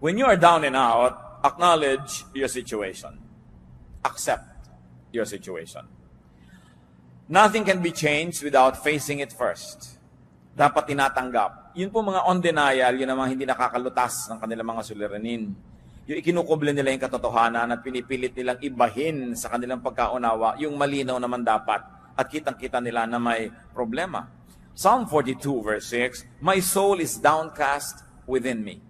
When you are down and out, acknowledge your situation. Accept your situation. Nothing can be changed without facing it first. Dapat tinatanggap. Yun po mga on denial, yun ang mga hindi nakakalutas ng kanilang mga suliranin. Yung ikinukuble nila yung katotohanan at pinipilit nilang ibahin sa kanilang pagkaunawa, yung malinaw naman dapat at kitang-kita nila na may problema. Psalm 42 verse 6, "My soul is downcast within me."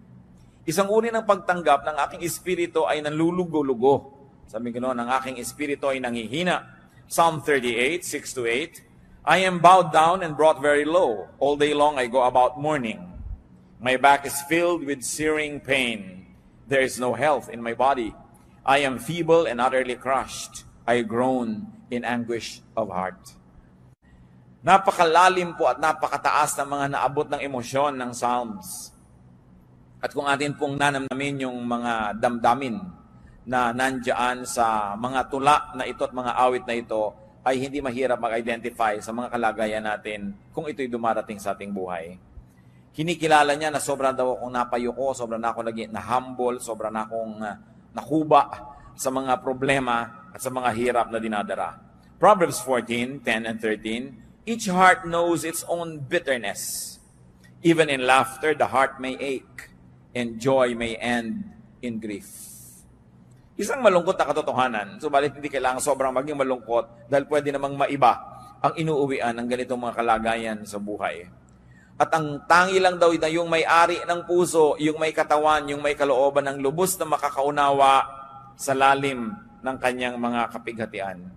Isang uri ng pagtanggap ng aking espiritu ay nanlulugo-lugo. Sabi ko noon, ang aking espiritu ay nanghihina. Psalm 38, 6-8, "I am bowed down and brought very low. All day long I go about mourning. My back is filled with searing pain. There is no health in my body. I am feeble and utterly crushed. I groan in anguish of heart." Napakalalim po at napakataas ng mga naabot ng emosyon ng Psalms. At kung atin pong nanamnamin yung mga damdamin na nandiyan sa mga tula na ito at mga awit na ito, ay hindi mahirap mag-identify sa mga kalagayan natin kung ito'y dumarating sa ating buhay. Kinikilala niya na sobra daw akong napayuko, sobra na akong naging na-humble, sobra na akong nakuba sa mga problema at sa mga hirap na dinadara. Proverbs 14, 10 and 13, "Each heart knows its own bitterness. Even in laughter, the heart may ache, and joy may end in grief." Isang malungkot na katotohanan, subalit hindi kailangan sobrang maging malungkot dahil pwede namang maiba ang inuuwian ng ganitong mga kalagayan sa buhay. At ang tangi lang daw na yung may-ari ng puso, yung may katawan, yung may kalooban ng lubos na makakaunawa sa lalim ng kanyang mga kapighatian.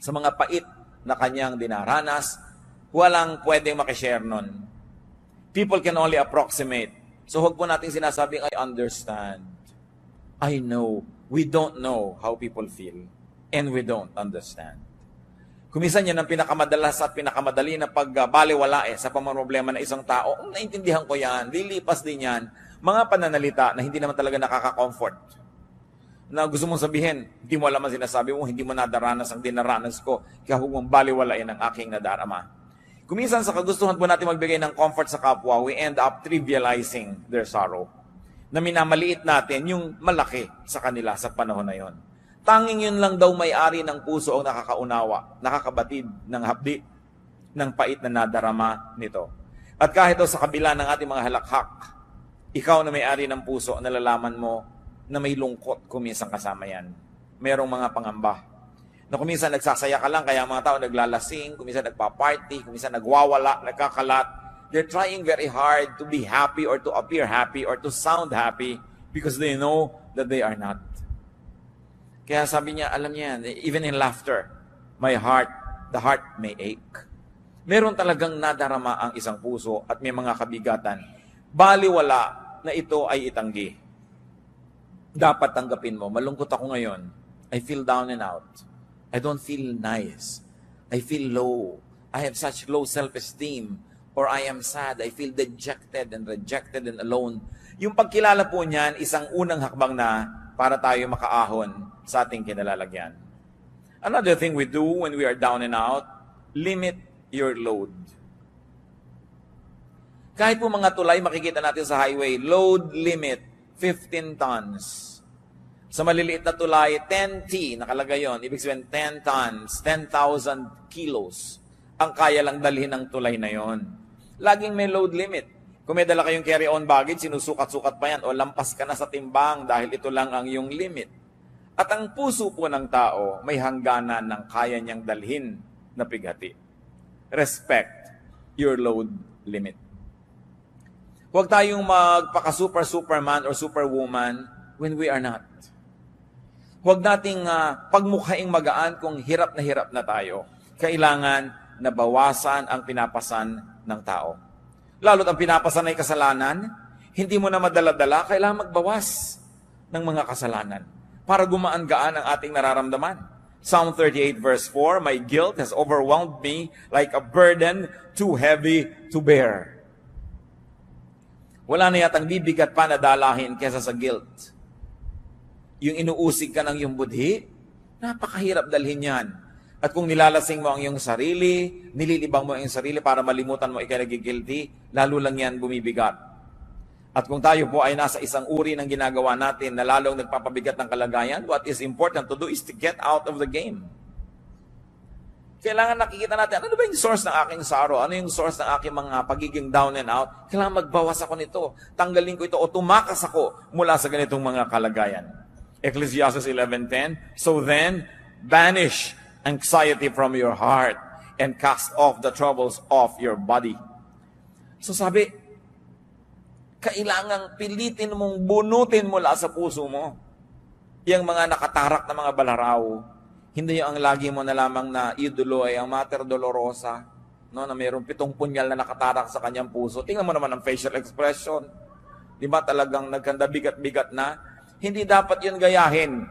Sa mga pait na kanyang dinaranas, walang pwedeng makishare nun. People can only approximate. So huwag po natin sinasabing, "I understand. I know." We don't know how people feel. And we don't understand. Kumisan yan ang pinakamadalas at pinakamadali na pagbaliwala sa pamamroblema ng isang tao. Naintindihan ko yan. Lilipas din yan. Mga pananalita na hindi naman talaga nakaka-comfort. Na gusto mong sabihin, hindi mo alam ang sinasabi mo, hindi mo nadaranas ang dinaranas ko, kaya huwag mong baliwalain ang aking nadarama. Kuminsan sa kagustuhan po natin magbigay ng comfort sa kapwa, we end up trivializing their sorrow. Na minamaliit natin yung malaki sa kanila sa panahon na yon. Tanging yun lang daw may-ari ng puso ang nakakaunawa, nakakabatid ng hapdi, ng pait na nadarama nito. At kahit sa kabila ng ating mga halakhak, ikaw na may-ari ng puso, nalalaman mo na may lungkot kuminsan kasama yan. Merong mga pangamba. Na kuminsan nagsasaya ka lang, kaya mga tao naglalasing, kuminsan nagpa-party, kuminsan nagwawala, nagkakalat. They're trying very hard to be happy or to appear happy or to sound happy because they know that they are not. Kaya sabi niya, alam niya, even in laughter, the heart may ache. Meron talagang nadarama ang isang puso at may mga kabigatan. Baliwala na ito ay itanggi. Dapat tanggapin mo, malungkot ako ngayon. I feel down and out. I don't feel nice. I feel low. I have such low self-esteem. Or I am sad, I feel dejected and rejected and alone. Yung pagkilala po niyan, isang unang hakbang na para tayo makaahon sa ating kinalalagyan. Another thing we do when we are down and out, limit your load. Kahit po mga tulay, makikita natin sa highway, load limit, 15 tons. Sa maliliit na tulay, 10T, nakalagay yun. Ibig sabihin, 10 tons, 10,000 kilos ang kaya lang dalhin ng tulay na yon. Laging may load limit. Kung may dala kayong carry-on baggage, sinusukat-sukat pa yan o lampas ka na sa timbang dahil ito lang ang iyong limit. At ang puso po ng tao may hangganan ng kaya niyang dalhin na pighati. Respect your load limit. Huwag tayong magpaka-super-superman or superwoman when we are not. Huwag nating pagmukhaing magaan kung hirap na tayo. Kailangan na bawasan ang pinapasan ng tao. Lalo't ang pinapasan ay kasalanan, hindi mo na madala-dala, kailangan magbawas ng mga kasalanan para gumaan-gaan ang ating nararamdaman. Psalm 38 verse 4, "My guilt has overwhelmed me like a burden too heavy to bear." Wala na yatang bibigat pa na dalahin kesa sa guilt. Yung inuusig ka ng iyong budhi, napakahirap dalhin yan. At kung nilalasing mo ang iyong sarili, nililibang mo ang iyong sarili para malimutan mo ikay nagigilty, lalo lang yan bumibigat. At kung tayo po ay nasa isang uri ng ginagawa natin na lalong nagpapabigat ng kalagayan, what is important to do is to get out of the game. Kailangan nakikita natin, ano ba yung source ng aking sorrow? Ano yung source ng aking mga pagiging down and out? Kailangan magbawas ako nito. Tanggalin ko ito o tumakas ako mula sa ganitong mga kalagayan. Ecclesiastes 11:10, so then, banish anxiety from your heart and cast off the troubles of your body. So sabi, kailangang pilitin mong bunutin mula sa puso mo yung mga nakatarak na mga balaraw. Hindi yung ang lagi mo na lamang na idolo ay ang Mater Dolorosa, no, na mayroong 7 punyal na nakatarak sa kanyang puso. Tingnan mo naman ang facial expression. Di ba talagang nagkanda bigat-bigat na? Hindi dapat yun gayahin.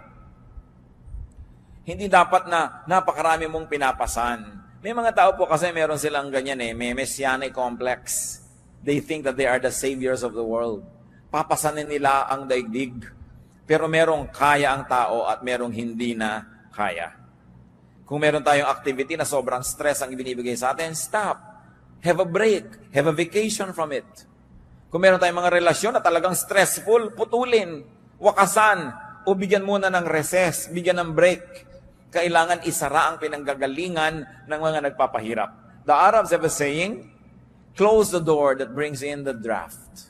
Hindi dapat na napakarami mong pinapasan. May mga tao po kasi meron silang ganyan may messianic complex. They think that they are the saviors of the world. Papasanin nila ang daigdig. Pero merong kaya ang tao at merong hindi na kaya. Kung meron tayong activity na sobrang stress ang ibinibigay sa atin, stop. Have a break. Have a vacation from it. Kung meron tayong mga relasyon na talagang stressful, putulin, wakasan, o bigyan muna ng recess, bigyan ng break. Kailangan isara ang pinanggagalingan ng mga nagpapahirap. The Arabs have a saying, close the door that brings in the draft.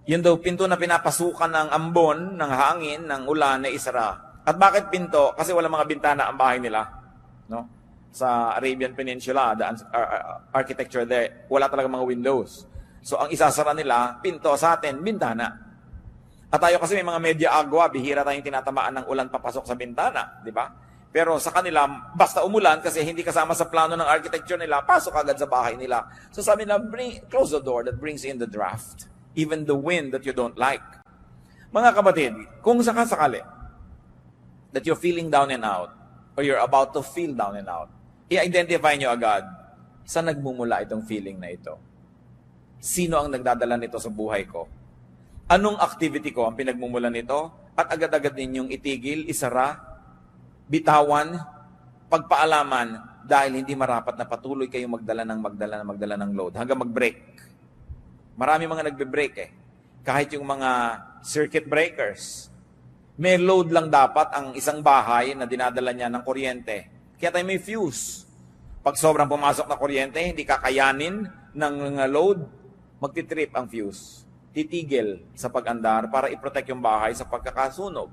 Yun daw, pinto na pinapasukan ng ambon, ng hangin, ng ulan na isara. At bakit pinto? Kasi wala mga bintana ang bahay nila. No? Sa Arabian Peninsula, the architecture there, wala talaga mga windows. So ang isasara nila, pinto, sa atin, bintana. At tayo kasi may mga media agwa, bihira tayong tinatamaan ng ulan papasok sa bintana. Di ba? Pero sa kanila, basta umulan kasi hindi kasama sa plano ng architecture nila, pasok agad sa bahay nila. So sabi nila, close the door that brings in the draft. Even the wind that you don't like. Mga kapatid, kung sakasakali, that you're feeling down and out, or you're about to feel down and out, i-identify nyo agad, saan nagmumula itong feeling na ito? Sino ang nagdadala nito sa buhay ko? Anong activity ko ang pinagmumulan nito? At agad-agad ninyong itigil, isara, bitawan, pagpaalaman, dahil hindi marapat na patuloy kayong magdala ng load, hanggang mag-break. Marami mga nagbe-break Kahit yung mga circuit breakers, may load lang dapat ang isang bahay na dinadala niya ng kuryente. Kaya tayo may fuse. Pag sobrang pumasok na kuryente, hindi kakayanin ng load, magtitrip ang fuse. Titigil sa pag-andar para i-protect yung bahay sa pagkakasunog.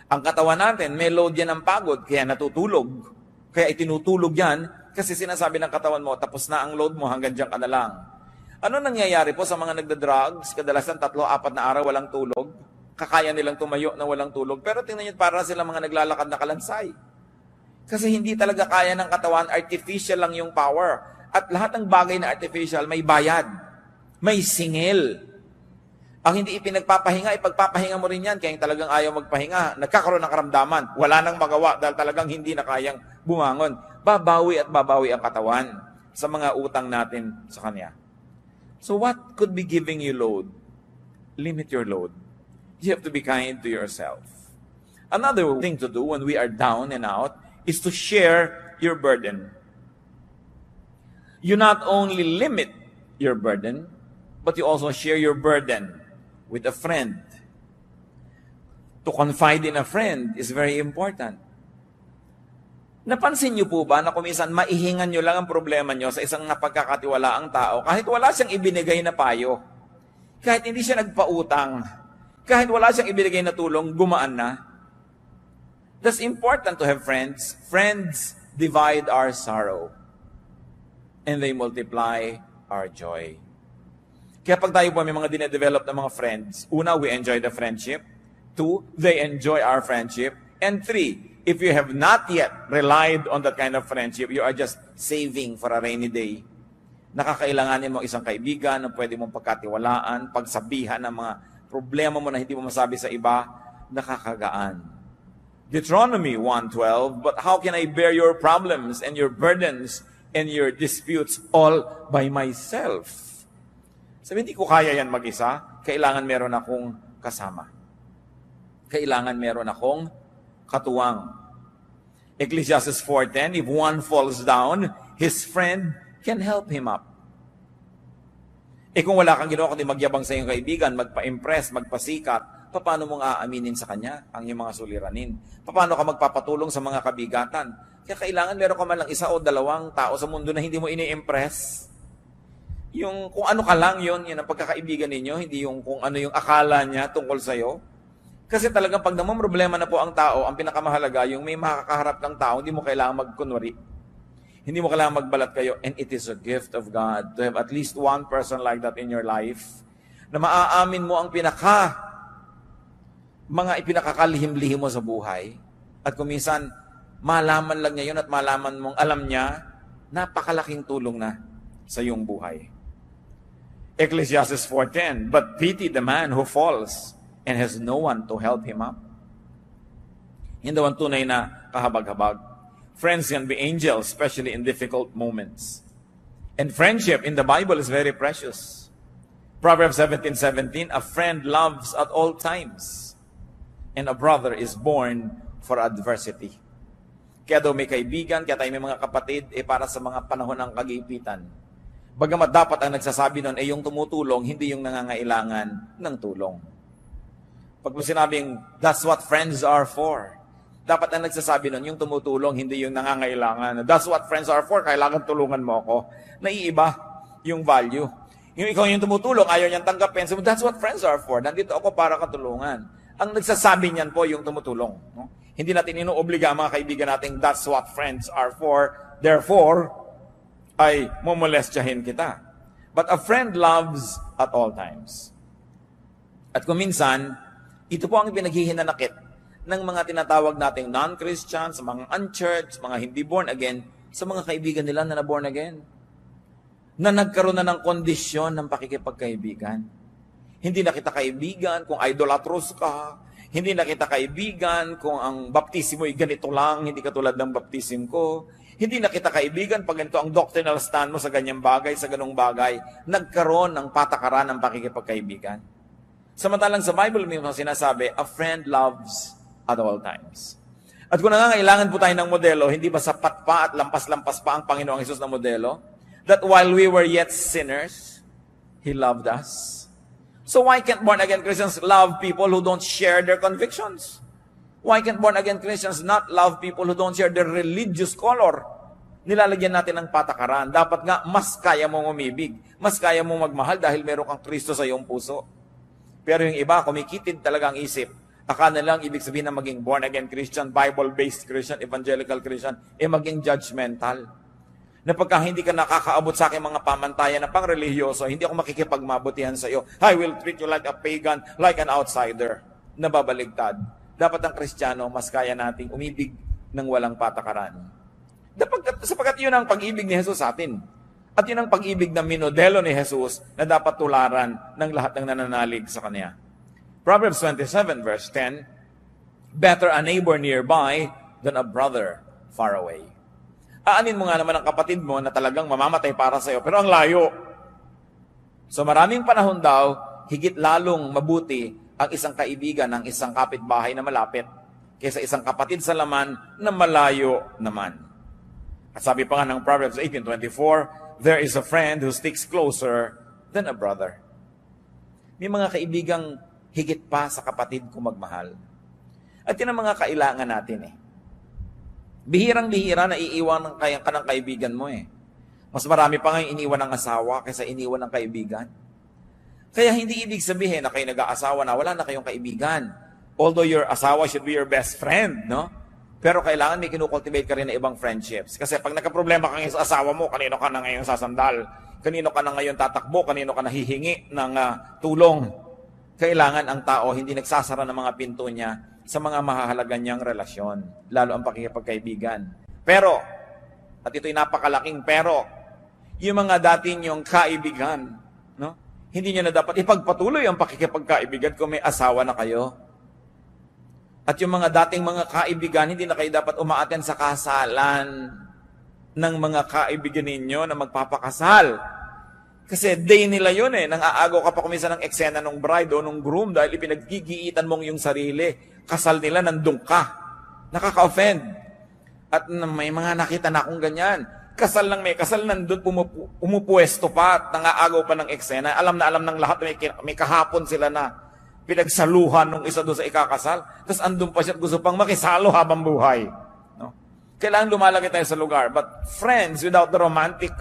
Ang katawan natin, may load yan ng pagod, kaya natutulog. Kaya itinutulog yan, kasi sinasabi ng katawan mo, tapos na ang load mo, hanggang dyan ka na lang. Ano nangyayari po sa mga nagda-drugs? Kadalasan 3-4 na araw walang tulog. Kakaya nilang tumayo na walang tulog. Pero tingnan nyo, para sila mga naglalakad na kalansay. Kasi hindi talaga kaya ng katawan, artificial lang yung power. At lahat ng bagay na artificial, may bayad. May singil. Ang hindi ipinagpapahinga, ipagpapahinga mo rin yan. Kaya yung talagang ayaw magpahinga, nagkakaroon ng karamdaman. Wala nang magawa dahil talagang hindi na kayang bumangon. Babawi at babawi ang katawan sa mga utang natin sa Kanya. So what could be giving you load? Limit your load. You have to be kind to yourself. Another thing to do when we are down and out is to share your burden. You not only limit your burden, but you also share your burden with a friend. To confide in a friend is very important. Napansin niyo po ba na kuminsan maihingan niyo lang ang problema niyo sa isang napagkakatiwalaang tao kahit wala siyang ibinigay na payo, kahit hindi siya nagpautang, kahit wala siyang ibinigay na tulong, gumaan na. That's important to have friends. Friends divide our sorrow and they multiply our joy. Kaya pag tayo po may mga dinedevelop na mga friends, una, we enjoy the friendship. 2, they enjoy our friendship. And 3, if you have not yet relied on that kind of friendship, you are just saving for a rainy day. Nakakailanganin mo isang kaibigan na pwede mong pagkatiwalaan, pagsabihan ng mga problema mo na hindi mo masabi sa iba, nakakagaan. Deuteronomy 1:12, but how can I bear your problems and your burdens and your disputes all by myself? Sabi, hindi ko kaya yan mag-isa. Kailangan meron akong kasama. Kailangan meron akong katuwang. Ecclesiastes 4:10, if one falls down, his friend can help him up. Kung wala kang ginawa kundi magyabang sa iyong kaibigan, magpa-impress, magpasikat, paano mong aaminin sa kanya ang iyong mga suliranin? Paano ka magpapatulong sa mga kabigatan? Kaya kailangan meron ka man lang isa o dalawang tao sa mundo na hindi mo ini-impress. Yung kung ano ka lang yun ang pagkakaibigan ninyo, hindi yung kung ano yung akala niya tungkol sa'yo. Kasi talagang pag naman problema na po ang tao, ang pinakamahalaga, yung may makakaharap kang tao, hindi mo kailangan magkunwari. Hindi mo kailangan magbalat kayo. And it is a gift of God to have at least one person like that in your life na maaamin mo ang mga ipinakakalihim-lihim mo sa buhay. At kung minsan, malaman lang niya yun at malaman mong alam niya, napakalaking tulong na sa iyong buhay. Ecclesiastes 4:10, but pity the man who falls and has no one to help him up. Hindi ang tunay na kahabag-habag. Friends can be angels, especially in difficult moments. And friendship in the Bible is very precious. Proverbs 17:17, a friend loves at all times, and a brother is born for adversity. Kaya daw may kaibigan, kaya tayo may mga kapatid, para sa mga panahon ng kagipitan. Bagamat dapat ang nagsasabi nun ay yung tumutulong, hindi yung nangangailangan ng tulong. Pag mo sinabing, that's what friends are for. Dapat ang nagsasabi nun, yung tumutulong, hindi yung nangangailangan. That's what friends are for, kailangan tulungan mo ako. Naiiba yung value. Yung ikaw yung tumutulong, ayaw niyang tanggapin. So, that's what friends are for. Nandito ako para katulungan. Ang nagsasabi niyan po yung tumutulong. No? Hindi natin inuobliga ang mga kaibigan natin, that's what friends are for. Therefore, ay momolestyahin kita. But a friend loves at all times. At kung minsan, ito po ang pinaghihinanakit ng mga tinatawag nating non-Christians, mga unchurched, mga hindi born again, sa mga kaibigan nila na born again. Na nagkaroon na ng kondisyon ng pakikipagkaibigan. Hindi na kita kaibigan kung idolatrous ka. Hindi na kita kaibigan kung ang baptismo ay ganito lang, hindi katulad ng baptism ko. Hindi na kita kaibigan pag ganito ang doctrinal stand mo sa ganyang bagay, sa ganong bagay. Nagkaroon ng patakaran ng pakikipagkaibigan. Samantalang sa Bible mismo sinasabi, a friend loves at all times. At kung nangangailangan po tayo ng modelo, hindi ba sapat pa at lampas-lampas pa ang Panginoong Hesus na modelo? That while we were yet sinners, He loved us. So why can't born-again Christians love people who don't share their convictions? Why can't born-again Christians not love people who don't share their religious color? Nilalagyan natin ng patakaran. Dapat nga, mas kaya mong umibig. Mas kaya mong magmahal dahil meron kang Kristo sa iyong puso. Pero yung iba, kumikitid talaga ang isip. Akala lang ibig sabihin na maging born-again Christian, Bible-based Christian, evangelical Christian, maging judgmental. Na pagka hindi ka nakakaabot sa aking mga pamantayan na pang-religyoso, hindi ako makikipagmabutihan sa iyo. I will treat you like a pagan, like an outsider. Nababaligtad. Dapat ang Kristiyano, mas kaya nating umibig ng walang patakaran. Sapagkat yun ang pag-ibig ni Jesus sa atin. At yun ang pag-ibig na minodelo ni Jesus na dapat tularan ng lahat ng nananalig sa Kanya. Proverbs 27 verse 10, better a neighbor nearby than a brother far away. Aanin mo nga naman ang kapatid mo na talagang mamamatay para sa iyo, pero ang layo. So maraming panahon daw, higit lalong mabuti ang isang kaibigan ng isang kapitbahay na malapit kaysa isang kapatid sa laman na malayo naman. At sabi pa nga ng Proverbs 18:24, there is a friend who sticks closer than a brother. May mga kaibigang higit pa sa kapatid kung magmahal. At yun ang mga kailangan natin Bihirang-bihira na iiwan ka ng kaibigan mo Mas marami pa ngayon iniwan ng asawa kaysa iniwan ng kaibigan. Kaya hindi ibig sabihin na kayo nag-aasawa na wala na kayong kaibigan. Although your asawa should be your best friend, no? Pero kailangan may kinukultivate ka rin na ibang friendships. Kasi pag nagka-problema ka ngayon sa asawa mo, kanino ka na ngayon sasandal? Kanino ka na ngayon tatakbo? Kanino ka nahihingi ng tulong? Kailangan ang tao hindi nagsasara ng mga pinto niya sa mga mahahalaga niyang relasyon, lalo ang pakikipagkaibigan. Pero, at ito'y napakalaking pero, yung mga dati niyong kaibigan, no? Hindi niyo na dapat ipagpatuloy ang pakikipagkaibigan kung may asawa na kayo. At yung mga dating mga kaibigan, hindi na kayo dapat umaaten sa kasalan ng mga kaibigan ninyo na magpapakasal. Kasi day nila yun nang aagaw ka pa kuminsan ng eksena ng bride o ng groom dahil ipinaggigiitan mong yung sarili. Kasal nila, nandun ka. Nakaka-offend. At may mga nakita na akong ganyan. kasal ng may kasal, nandun pumupuesto pa at nangaagaw pa ng eksena. Alam na alam ng lahat, may kahapon sila na pinagsaluhan nung isa doon sa ikakasal. Tapos andun pa siya at gusto pang makisalo habang buhay. No? Kailangan lumalaki tayo sa lugar. But friends without the romantic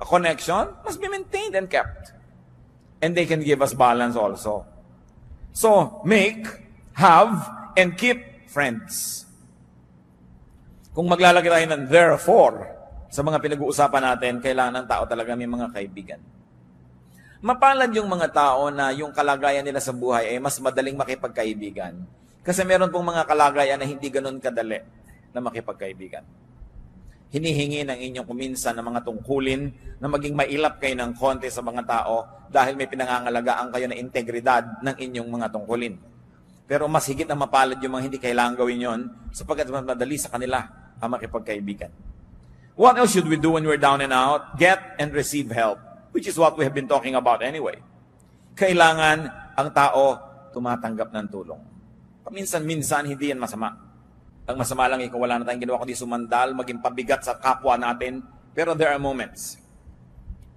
connection must be maintained and kept. And they can give us balance also. So, make, have, and keep friends. Kung maglalagay tayo ng therefore sa mga pinag-uusapan natin, kailangan ng tao talaga may mga kaibigan. Mapalad yung mga tao na yung kalagayan nila sa buhay ay mas madaling makipagkaibigan. Kasi meron pong mga kalagayan na hindi ganun kadali na makipagkaibigan. Hinihingi ng inyong kuminsan ng mga tungkulin na maging mailap kayo ng konti sa mga tao dahil may pinangangalagaan kayo na integridad ng inyong mga tungkulin. Pero mas higit na mapalad yung mga hindi kailangan gawin yon sapagkat mas madali sa kanila ang makipagkaibigan. What else should we do when we're down and out? Get and receive help, which is what we have been talking about anyway. Kailangan ang tao tumatanggap ng tulong. Paminsan-minsan, hindi yan masama. Ang masama lang kung wala na tayong ginawa kundi sumandal, maging pabigat sa kapwa natin. Pero there are moments.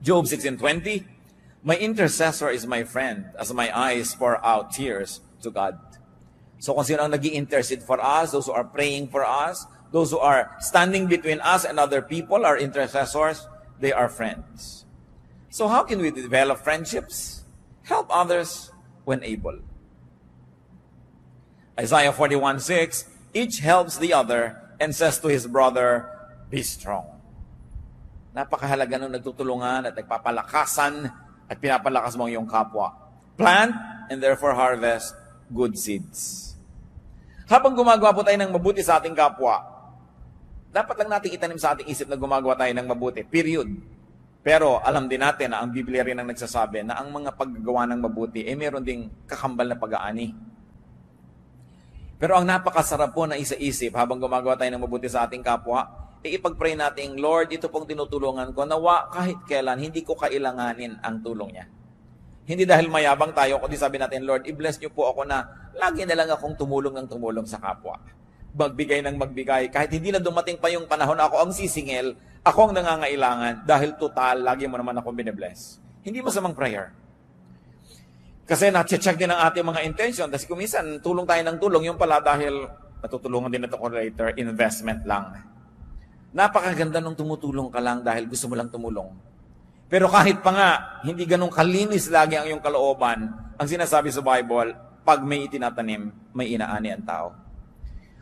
Job 16:20, my intercessor is my friend as my eyes pour out tears to God. So kung sino ang nag-i-intercede for us, those who are praying for us, those who are standing between us and other people, our intercessors, they are friends. So how can we develop friendships? Help others when able. Isaiah 41:6, each helps the other and says to his brother, be strong. Napakahalaga nung nagtutulungan at nagpapalakasan at pinapalakas mo ang iyong kapwa. Plant and therefore harvest good seeds. Habang gumagawa po tayo ng mabuti sa ating kapwa, dapat lang natin itanim sa ating isip na gumagawa tayo ng mabuti. Period. Pero alam din natin na ang Biblia rin ang nagsasabi na ang mga paggagawa ng mabuti ay meron ding kakambal na pag-aani. Pero ang napakasarap po na isa-isip habang gumagawa tayo ng mabuti sa ating kapwa, ipag-pray natin, Lord, ito pong tinutulungan ko, nawa kahit kailan, hindi ko kailanganin ang tulong niya. Hindi dahil mayabang tayo, kundi sabi natin, Lord, i-bless niyo po ako na lagi na lang akong tumulong ng tumulong sa kapwa. Magbigay ng magbigay. Kahit hindi na dumating pa yung panahon na ako ang sisingil, ako ang nangangailangan, dahil total, lagi mo naman akong binibless. Hindi masamang prayer. Kasi na-check din ang ating mga intention. Kasi kuminsan, tulong tayo ng tulong, yung pala dahil matutulungan din ito ko later, investment lang. Napakaganda nung tumutulong ka lang dahil gusto mo lang tumulong. Pero kahit pa nga, hindi ganun kalinis lagi ang iyong kalooban, ang sinasabi sa Bible, pag may itinatanim, may inaani ang tao.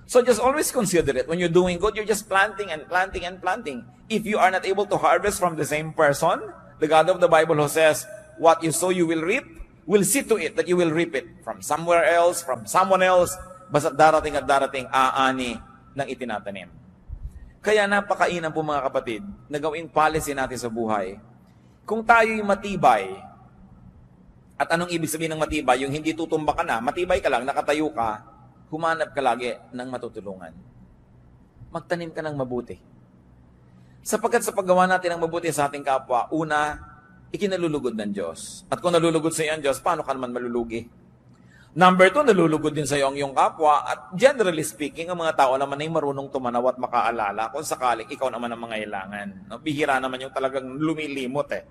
So just always consider it. When you're doing good, you're just planting and planting and planting. If you are not able to harvest from the same person, the God of the Bible who says, what you sow you will reap, will see to it that you will reap it from somewhere else, from someone else, basta darating at darating aani ng itinatanim. Kaya napakainan po mga kapatid, na gawing policy natin sa buhay. Kung tayo'y matibay, at anong ibig sabihin ng matibay? Yung hindi tutumba ka na, matibay ka lang, nakatayo ka, humanap ka lagi ng matutulungan. Magtanim ka ng mabuti. Sapagkat sa paggawa natin ng mabuti sa ating kapwa, una, ikinalulugod ng Diyos. At kung nalulugod sa iyo ang Diyos, paano ka naman malulugi? Number 2, nalulugod din sa iyo ang iyong kapwa. At generally speaking, ang mga tao naman ay marunong tumanaw at makaalala kung sakaling ikaw naman ang mga ilangan. No? Bihira naman yung talagang lumilimot eh.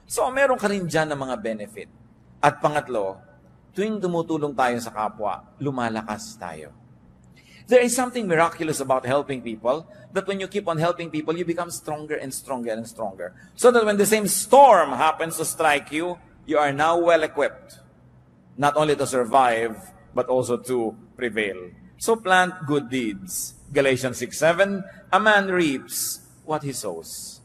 So, meron ka rin dyan ng mga benefit. At pangatlo, tuwing tumutulong tayo sa kapwa, lumalakas tayo. There is something miraculous about helping people, that when you keep on helping people, you become stronger and stronger and stronger. So that when the same storm happens to strike you, you are now well-equipped, not only to survive, but also to prevail. So plant good deeds. Galatians 6:7, a man reaps what he sows.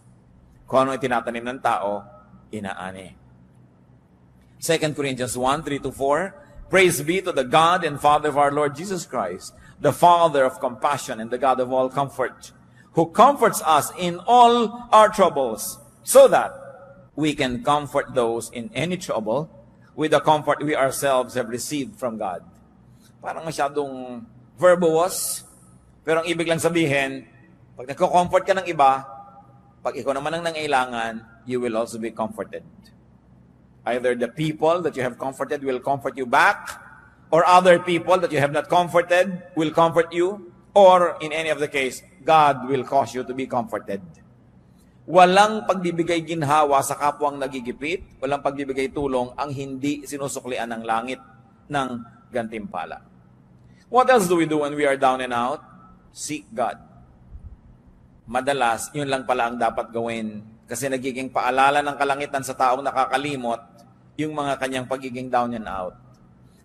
Kung ano itinatanim ng tao, inaani. 2 Corinthians 1:3-4, praise be to the God and Father of our Lord Jesus Christ, the Father of compassion and the God of all comfort, who comforts us in all our troubles, so that we can comfort those in any trouble with the comfort we ourselves have received from God. Parang masyadong verbose, pero ang ibig lang sabihin, pag nagko-comfort ka ng iba, pag ikaw naman ang nangailangan, you will also be comforted. Either the people that you have comforted will comfort you back, or other people that you have not comforted will comfort you, or in any of the case, God will cause you to be comforted. Walang pagbibigay ginhawa sa kapwang nagigipit, walang pagbibigay tulong ang hindi sinusuklian ng langit ng gantimpala. What else do we do when we are down and out? Seek God. Madalas, yun lang pala ang dapat gawin kasi nagiging paalala ng kalangitan sa taong nakakalimot yung mga kanyang pagiging down and out.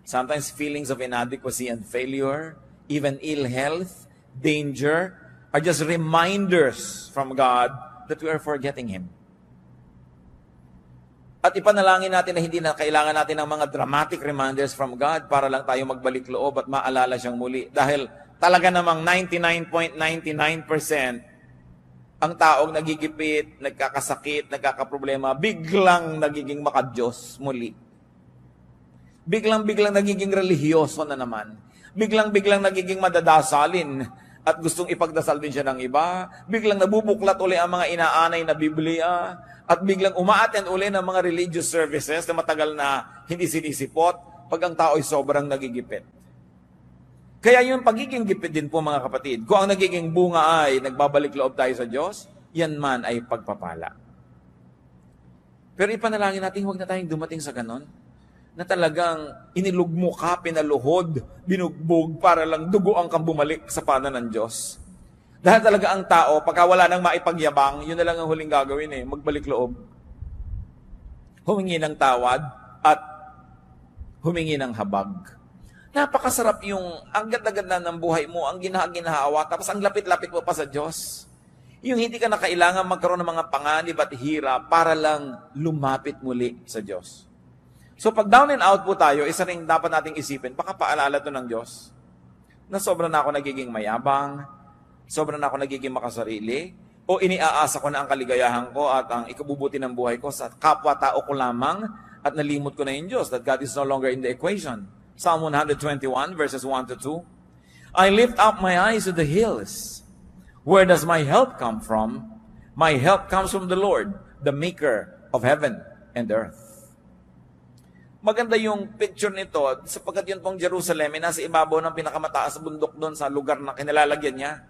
Sometimes feelings of inadequacy and failure, even ill health, danger, are just reminders from God that we are forgetting Him. At ipanalangin natin na hindi na kailangan natin ng mga dramatic reminders from God para lang tayo magbalik loob at maalala siyang muli. Dahil talaga namang 99.99% ang taong nagigipit, nagkakasakit, nagkakaproblema, biglang nagiging makadiyos muli. Biglang-biglang nagiging relihiyoso na naman. Biglang-biglang nagiging madadasalin at gustong ipagdasal din siya ng iba. Biglang nabubuklat uli ang mga inaanay na Biblia. At biglang umaattend uli ng mga religious services na matagal na hindi sinisipot pag ang tao ay sobrang nagigipit. Kaya yung pagiging gipit din po mga kapatid, kung ang nagiging bunga ay nagbabalik loob tayo sa Diyos, yan man ay pagpapala. Pero ipanalangin natin, huwag na tayong dumating sa ganon, na talagang inilugmo ka, pinaluhod, binugbog para lang duguan kang bumalik sa pana ng Diyos. Dahil talaga ang tao, pagka wala nang maipagyabang, yun na lang ang huling gagawin magbalik loob. Humingi ng tawad at humingi ng habag. Napakasarap yung ang ganda-ganda ng buhay mo, ang ginahawa, tapos ang lapit-lapit mo pa sa Diyos. Yung hindi ka na kailangan magkaroon ng mga panganib at hirap para lang lumapit muli sa Diyos. So pag down and out po tayo, isa rin dapat nating isipin, baka paalala to ng Diyos na sobra na ako nagiging mayabang, sobra na ako nagiging makasarili, o iniaasa ko na ang kaligayahan ko at ang ikabubuti ng buhay ko sa kapwa-tao ko lamang at nalimot ko na yung Diyos, that God is no longer in the equation. Psalm 121 verses 1 to 2. I lift up my eyes to the hills. Where does my help come from? My help comes from the Lord, the maker of heaven and earth. Maganda yung picture nito sapagkat yun pong Jerusalem ay nasa ibabaw ng pinakamataas na bundok doon sa lugar na kinalalagyan niya.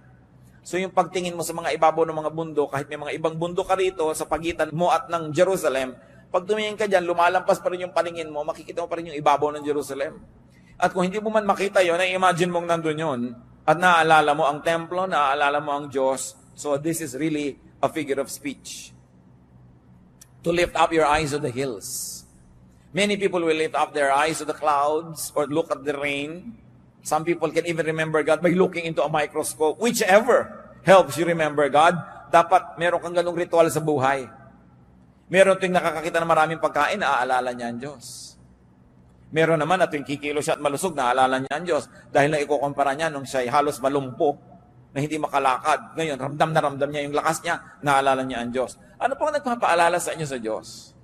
So yung pagtingin mo sa mga ibabaw ng mga bundok, kahit may mga ibang bundok ka rito sa pagitan mo at ng Jerusalem, pag tumingin ka dyan, lumalampas pa rin yung paningin mo, makikita mo pa rin yung ibabaw ng Jerusalem. At kung hindi mo man makita yun, na-imagine mong nandun yun, at naaalala mo ang templo, naaalala mo ang Diyos. So this is really a figure of speech. To lift up your eyes to the hills. Many people will lift up their eyes to the clouds or look at the rain. Some people can even remember God by looking into a microscope. Whichever helps you remember God, dapat meron kang ganung ritual sa buhay. Meron tuwing nakakakita ng maraming pagkain, naaalala niya ang Diyos. Meron naman na tuwing kikilo siya at malusog, naaalala niya ang Diyos. Dahil na ikukumpara niya nung siya ay halos malumpo, na hindi makalakad. Ngayon, ramdam na ramdam niya yung lakas niya, naalala niya ang Diyos. Ano po ang nagpapaalala sa inyo sa Diyos?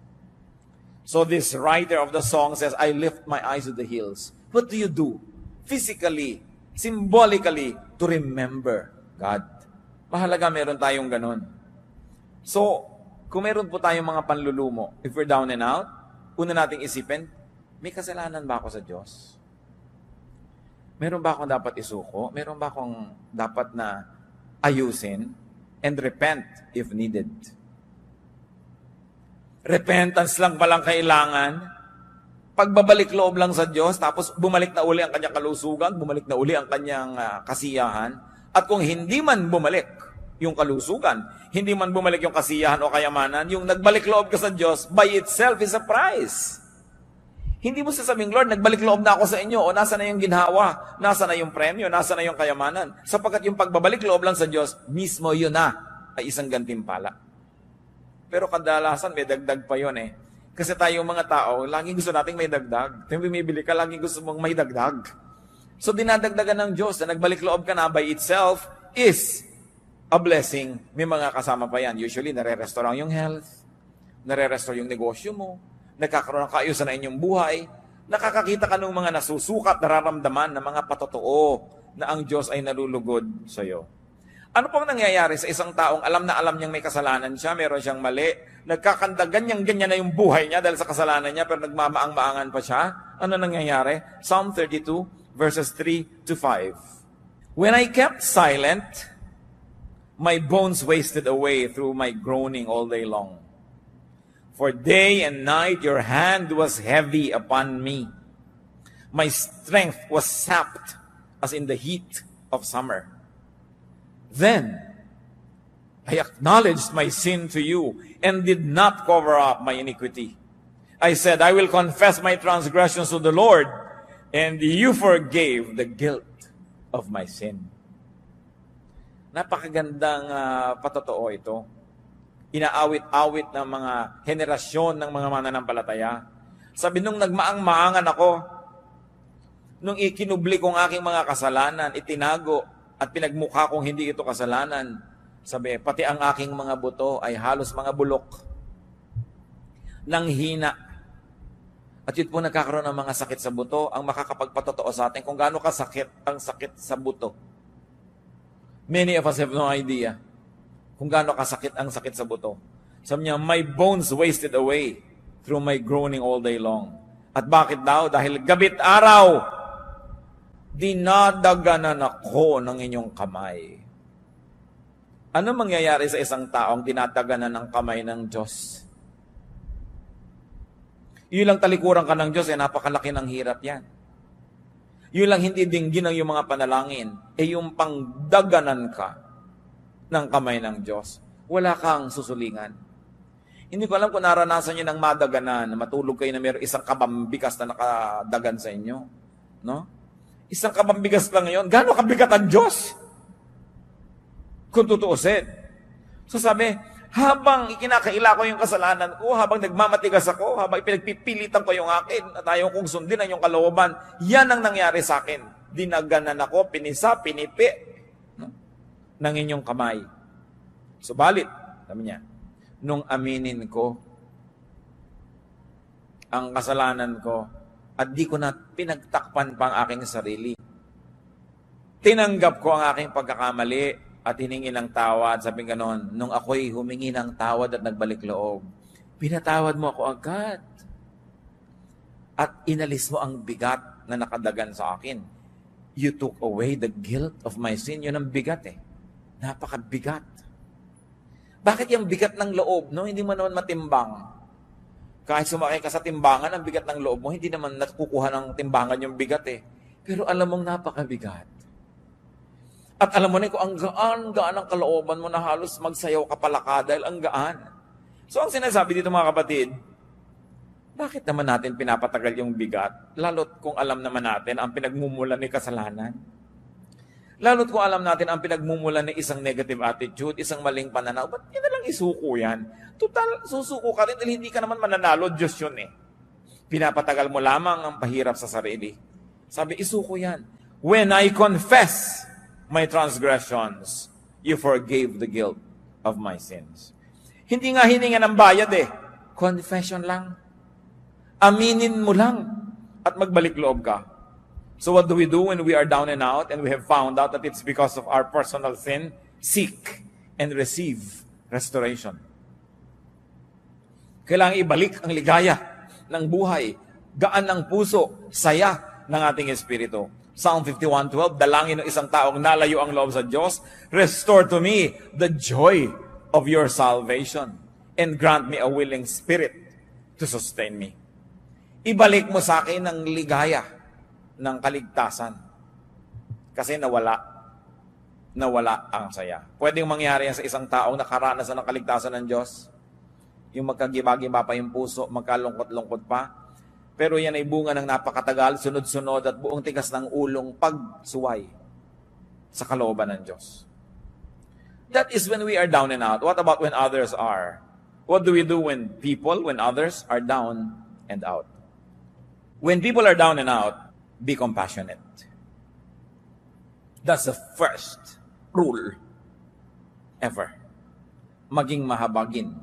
So this writer of the song says, I lift my eyes to the hills. What do you do? Physically, symbolically, to remember God. Mahalaga meron tayong ganun. So, kung meron po tayong mga panlulumo, if we're down and out, una nating isipin, may kasalanan ba ako sa Diyos? Meron ba akong dapat isuko? Meron ba akong dapat na ayusin? And repent if needed. Repentance lang palang kailangan. Pagbabalik loob lang sa Diyos, tapos bumalik na uli ang kanyang kalusugan, bumalik na uli ang kanyang kasiyahan. At kung hindi man bumalik yung kalusugan, hindi man bumalik yung kasiyahan o kayamanan, yung nagbalik loob ka sa Diyos, by itself is a prize. Hindi mo sasabing, Lord, nagbalik loob na ako sa inyo, o nasa na yung ginhawa, nasa na yung premyo, nasa na yung kayamanan. Sapagkat yung pagbabalik loob lang sa Diyos, mismo yun na ay isang gantimpala. Pero kadalasan may dagdag pa yun Kasi tayong mga tao, laging gusto nating may dagdag. Kung bumibili ka, laging gusto mong may dagdag. So dinadagdagan ng Diyos na nagbalik loob ka na by itself is a blessing. May mga kasama pa yan. Usually, nare-restore yung health, nare-restore yung negosyo mo, nagkakaroon ng kaayusan na inyong buhay, nakakakita ka ng mga nasusukat, nararamdaman na mga patotoo na ang Diyos ay nalulugod sa iyo. Ano pong nangyayari sa isang taong alam na alam niyang may kasalanan siya, meron siyang mali, nagkakanda ganyan na yung buhay niya dahil sa kasalanan niya, pero nagmamaang-maangan pa siya? Ano nangyayari? Psalm 32, verses 3 to 5. When I kept silent, My bones wasted away through my groaning all day long. For day and night your hand was heavy upon me. My strength was sapped as in the heat of summer. Then I acknowledged my sin to you and did not cover up my iniquity. I said, I will confess my transgressions to the Lord, and you forgave the guilt of my sin. Napakagandang patotoo ito. Inaawit-awit ng mga henerasyon ng mga mananampalataya. Sabi, nung nagmaang-maangan ako, nung ikinubli kong aking mga kasalanan, itinago at pinagmukha kong hindi ito kasalanan, sabi, pati ang aking mga buto ay halos mga bulok ng hina. At yun po nagkakaroon ng mga sakit sa buto, ang makakapagpatotoo sa atin kung gaano kasakit ang sakit sa buto. Many of us have no idea kung gaano kasakit ang sakit sa buto. Sabi niya, my bones wasted away through my groaning all day long. At bakit daw? Dahil gabit araw, dinadaganan ako ng inyong kamay. Ano mangyayari sa isang taong dinadaganan ng kamay ng Diyos? Yun lang talikuran ka ng Diyos, napakalaki ng hirap yan. Yun lang hindi dinggin ang yung mga panalangin, yung pangdaganan ka ng kamay ng Diyos. Wala kang susulingan. Hindi ko alam kung naranasan nyo ng madaganan, na matulog kayo na mayroong isang kabambigas na nakadagan sa inyo. No? Isang kabambigas lang yun. Gano'ng kabigat ang Diyos? Kung tutuusin. So sabi, habang ikinakaila ko yung kasalanan ko, habang nagmamatigas ako, habang pinagpipilitan ko yung akin, at ayaw kong sundin ang yung kalooban, yan ang nangyari sa akin. Dinaganan ako, pinisa, pinipi, ng inyong kamay. Subalit, sabi niya, nung aminin ko ang kasalanan ko, at di ko na pinagtakpan pa ang aking sarili. Tinanggap ko ang aking pagkakamali, at hiningi ng tawad, sabi ganon, nung ako'y humingi ng tawad at nagbalik loob, pinatawad mo ako agad. At inalis mo ang bigat na nakadagan sa akin. You took away the guilt of my sin. Yun ang bigat Napakabigat. Bakit yung bigat ng loob, no? Hindi mo naman matimbang. Kahit sumakay ka sa timbangan, ang bigat ng loob mo, hindi naman nakukuha ng timbangan yung bigat Pero alam mong napakabigat. At alam mo na kung ang gaan ang kalooban mo na halos magsayaw ka palaka dahil ang gaan. So ang sinasabi dito mga kapatid, bakit naman natin pinapatagal yung bigat? Lalo't kung alam naman natin ang pinagmumulan ni kasalanan. Lalo't kung alam natin ang pinagmumulan ni isang negative attitude, isang maling pananaw, ba't yun na lang isuko yan? Total, susuko ka rin dahil hindi ka naman mananalo, Diyos yun Pinapatagal mo lamang ang pahirap sa sarili. Sabi, isuko yan. When I confess my transgressions, you forgave the guilt of my sins. Hindi nga hininga ng bayad Confession lang. Aminin mo lang at magbalik loob ka. So what do we do when we are down and out and we have found out that it's because of our personal sin? Seek and receive restoration. Kailangan ibalik ang ligaya ng buhay, gaan ng puso, saya ng ating espiritu. Psalm 51:12, dalangin ng isang taong nalayo ang loob sa Diyos, restore to me the joy of your salvation and grant me a willing spirit to sustain me. Ibalik mo sa akin ang ligaya ng kaligtasan kasi nawala ang saya. Pwedeng mangyari yan sa isang taong nakaranasan ng kaligtasan ng Diyos, yung magkagiba-giba pa yung puso, magkalungkot-lungkot pa. Pero yan ay bunga ng napakatagal, sunod-sunod at buong tigas ng ulong pagsuway sa kalooban ng Diyos. That is when we are down and out. What about when others are? What do we do when others are down and out? When people are down and out, be compassionate. That's the first rule ever. Maging mahabagin.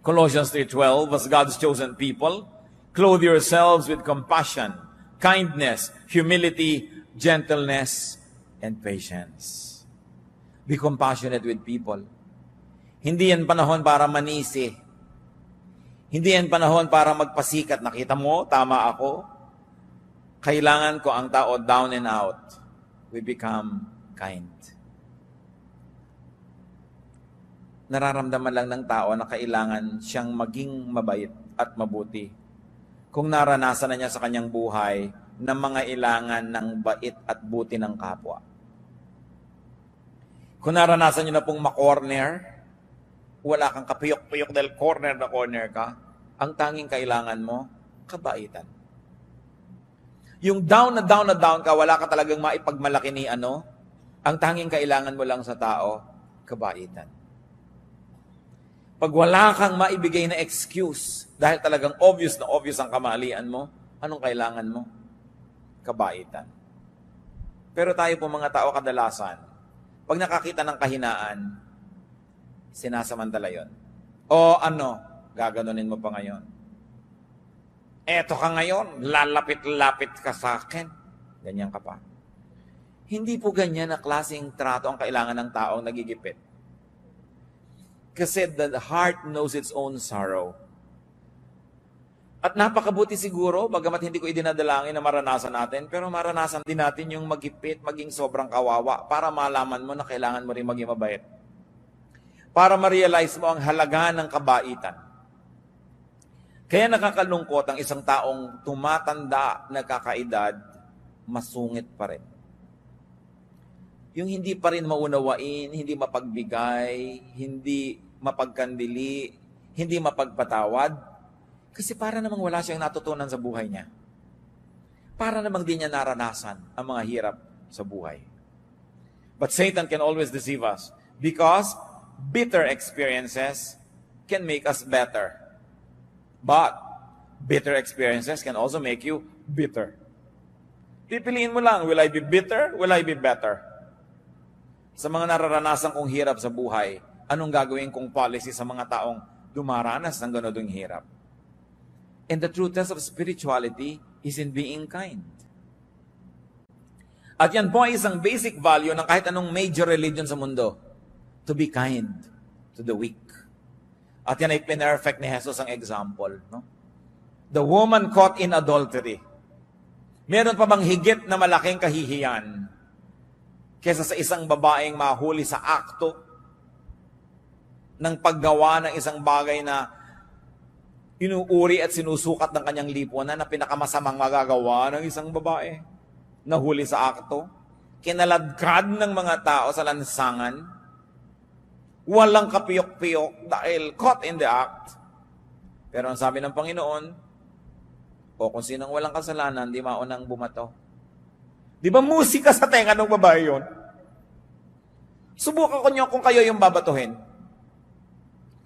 Colossians 3:12, as God's chosen people, clothe yourselves with compassion, kindness, humility, gentleness, and patience. Be compassionate with people. Hindi yan panahon para manisi. Hindi yan panahon para magpasikat. Nakita mo, tama ako. Kailangan ko ang tao down and out. We become kind. nararamdaman lang ng tao na kailangan siyang maging mabait at mabuti. Kung naranasan na niya sa kanyang buhay na mga ilangan ng bait at buti ng kapwa. Kung naranasan niyo na pong makorner, wala kang kapiyok-piyok dahil corner na corner ka, ang tanging kailangan mo, kabaitan. Yung down na down na down ka, wala ka talagang maipagmalaki ni ano, ang tanging kailangan mo lang sa tao, kabaitan. Pag wala kang maibigay na excuse, dahil talagang obvious na obvious ang kamalian mo, anong kailangan mo? Kabaitan. Pero tayo po mga tao kadalasan, pag nakakita ng kahinaan, sinasamantala yon. O ano, gaganunin mo pa ngayon. Eto ka ngayon, lalapit-lapit ka sa akin. Ganyan ka pa. Hindi po ganyan na klaseng trato ang kailangan ng taong nagigipit. Kasi the heart knows its own sorrow. At napakabuti siguro, bagamat hindi ko idinadalangin na maranasan natin, pero maranasan din natin yung magipit, maging sobrang kawawa, para malaman mo na kailangan mo rin maging mabait. Para ma-realize mo ang halaga ng kabaitan. Kaya nakakalungkot ang isang taong tumatanda na kakaedad, masungit pa rin. Yung hindi pa rin maunawain, hindi mapagbigay, hindi mapagkandili, hindi mapagpatawad, kasi para namang wala siyang natutunan sa buhay niya. Para namang di niya naranasan ang mga hirap sa buhay. But Satan can always deceive us because bitter experiences can make us better. But bitter experiences can also make you bitter. Pipiliin mo lang, will I be bitter? Will I be better? Sa mga nararanasan kong hirap sa buhay, anong gagawin kong policy sa mga taong dumaranas ng ganodong hirap? And the true test of spirituality is in being kind. At yan po ay isang basic value ng kahit anong major religion sa mundo. To be kind to the weak. At yan ay pinerfect ni Jesus ang example. No? The woman caught in adultery. Meron pa bang higit na malaking kahihiyan kesa sa isang babaeng mahuli sa akto ng paggawa ng isang bagay na inuuri at sinusukat ng kanyang lipunan na pinakamasamang magagawa ng isang babae? Nahuli sa akto, kinaladkad ng mga tao sa lansangan, walang kapiyok-piyok dahil caught in the act. Pero ang sabi ng Panginoon, o kung sinong walang kasalanan, di maunang bumato. Di ba musika sa tenga ng babae yun? Subukan ko nyo kung kayo yung babatuhin.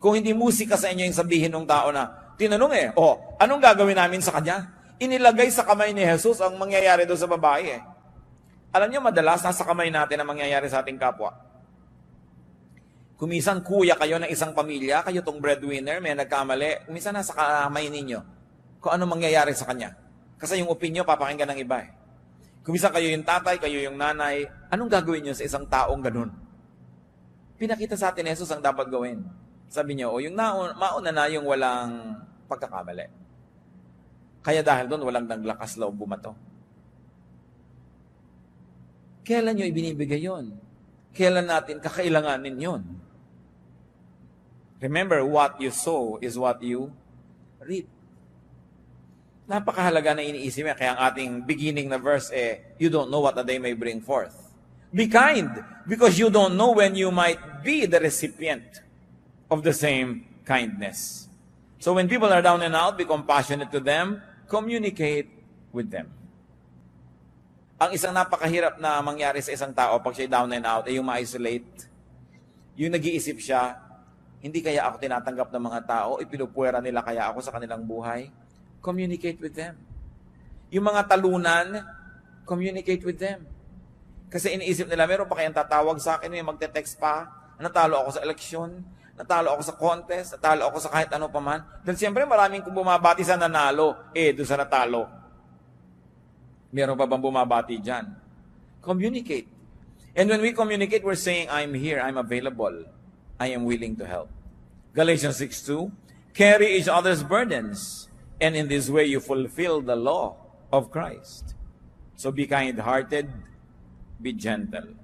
Kung hindi musika sa inyo yung sabihin ng tao na, tinanong anong gagawin namin sa kanya? Inilagay sa kamay ni Jesus ang mangyayari doon sa babae Alam niyo, madalas nasa kamay natin ang mangyayari sa ating kapwa. Kumisan kuya kayo ng isang pamilya, kayo tong breadwinner, may nagkamali, kumisan nasa kamay ninyo kung ano mangyayari sa kanya. Kasi yung opinyon, papakinggan ng iba Kumisan kayo yung tatay, kayo yung nanay, anong gagawin niyo sa isang taong ganun? Pinakita sa atin Jesus ang dapat gawin. Sabi niyo, yung mauna na yung walang pagkakamali. Kaya dahil doon, walang naglakas loob bumato. Kailan nyo ibinibigay yun? Kailan natin kakailanganin yun? Remember, what you sow is what you reap. Napakahalaga na iniisip niya. Kaya ang ating beginning na verse you don't know what a day may bring forth. Be kind, because you don't know when you might be the recipient of the same kindness. So when people are down and out, be compassionate to them, communicate with them. Ang isang napakahirap na mangyari sa isang tao pag siya down and out ay yung ma-isolate. Yung nag-iisip siya, hindi kaya ako tinatanggap ng mga tao, ipinupuwera nila kaya ako sa kanilang buhay. Communicate with them. Yung mga talunan, communicate with them. Kasi iniisip nila, meron pa kayang tatawag sa akin, may magte-text pa, natalo ako sa eleksyon, natalo ako sa contest, natalo ako sa kahit ano pa man. Dahil siyempre maraming bumabati sa nanalo, doon sa natalo. Meron pa bang bumabati dyan? Communicate. And when we communicate, we're saying, I'm here, I'm available, I am willing to help. Galatians 6:2, carry each other's burdens, and in this way you fulfill the law of Christ. So be kind-hearted, be gentle.